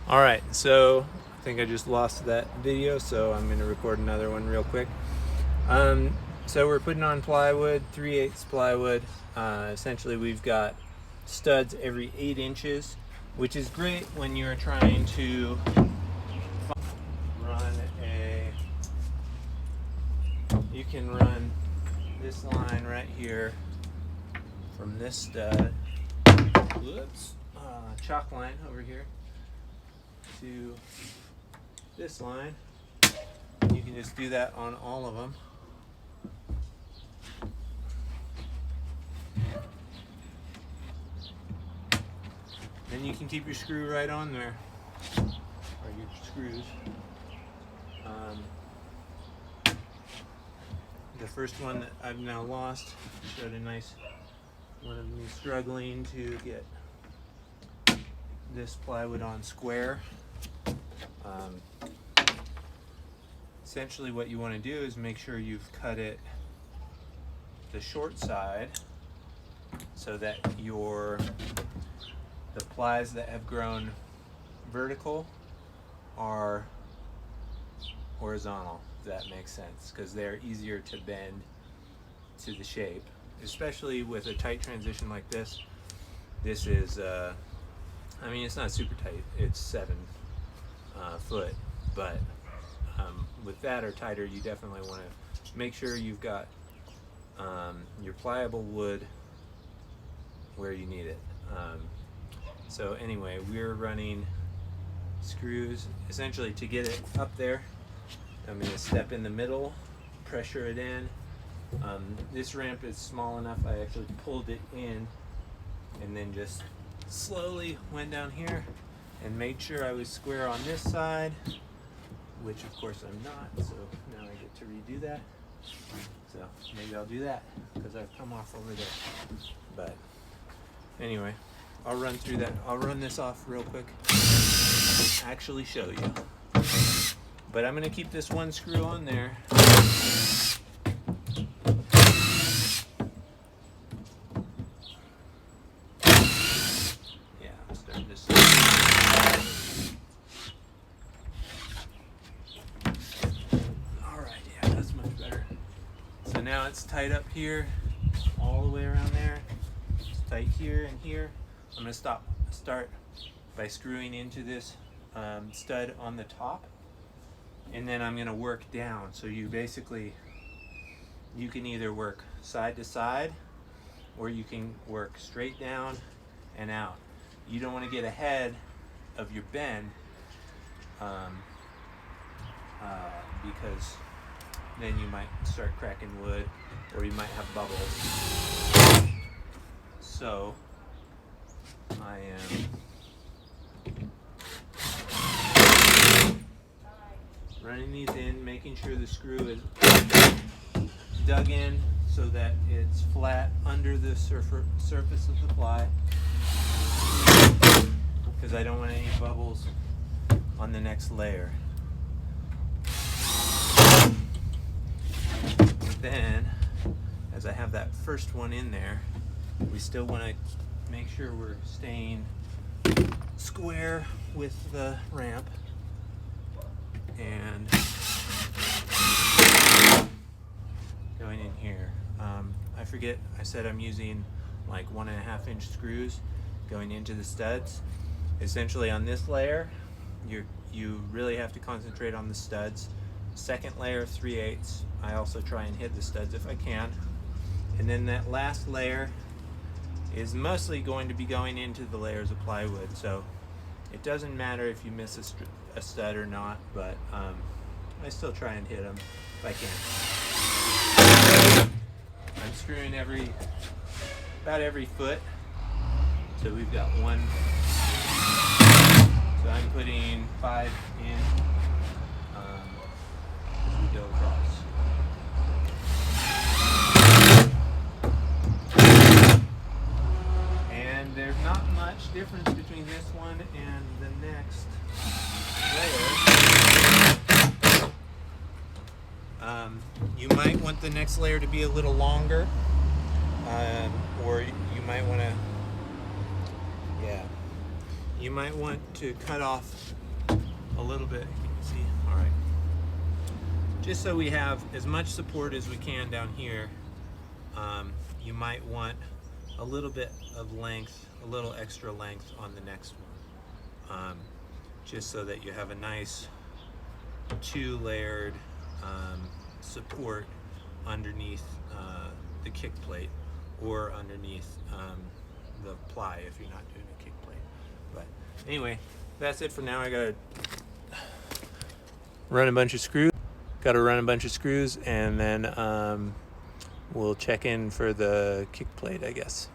Alright, so I think I just lost that video, so I'm going to record another one real quick. So we're putting on plywood, 3/8 plywood. Essentially we've got studs every 8 inches, which is great when you're trying to run you can run this line right here from this stud, chalk line over here, to this line. You can just do that on all of them. Then you can keep your screw right on there, or your screws. The first one that I've now lost showed a nice one of me struggling to get this plywood on square. Essentially what you want to do is make sure you've cut it the short side so that the plies that have grown vertical are horizontal, if that makes sense, because they're easier to bend to the shape, especially with a tight transition like this. This is I mean, it's not super tight, it's 7 foot, but with that or tighter, you definitely want to make sure you've got your pliable wood where you need it. So anyway, we're running screws essentially to get it up there. I'm going to step in the middle, pressure it in. This ramp is small enough I actually pulled it in and then just slowly went down here and made sure I was square on this side, which of course I'm not, so now I get to redo that. So maybe I'll do that because I've come off over there. But anyway, I'll run through that. I'll run this off real quick and actually show you. But I'm going to keep this one screw on there. Yeah, I'm starting to see. Alright, yeah, that's much better. So now it's tight up here, all the way around there. It's tight here and here. I'm going to start by screwing into this stud on the top. And then I'm going to work down. So you can either work side to side or you can work straight down and out. You don't want to get ahead of your bend because then you might start cracking wood or you might have bubbles. So I am running these in, making sure the screw is dug in so that it's flat under the surface of the ply, because I don't want any bubbles on the next layer. Then, as I have that first one in there, we still want to make sure we're staying square with the ramp. And going in here, I forget, I said I'm using like 1.5 inch screws going into the studs. Essentially on this layer, you really have to concentrate on the studs. Second layer, 3/8, I also try and hit the studs if I can. And then that last layer is mostly going to be going into the layers of plywood. So it doesn't matter if you miss a stud or not, but I still try and hit them if I can. I'm screwing about every foot. So we've got one. So I'm putting 5 in as we go across. And there's not much difference between this one and the next layer. You might want the next layer to be a little longer, or you might want to you might want to cut off a little bit. Can you see? All right. Just so we have as much support as we can down here, you might want a little bit of length, a little extra length on the next one, just so that you have a nice two-layered support underneath the kick plate, or underneath the ply if you're not doing a kick plate. But anyway, that's it for now. I gotta run a bunch of screws. And then we'll check in for the kick plate, I guess.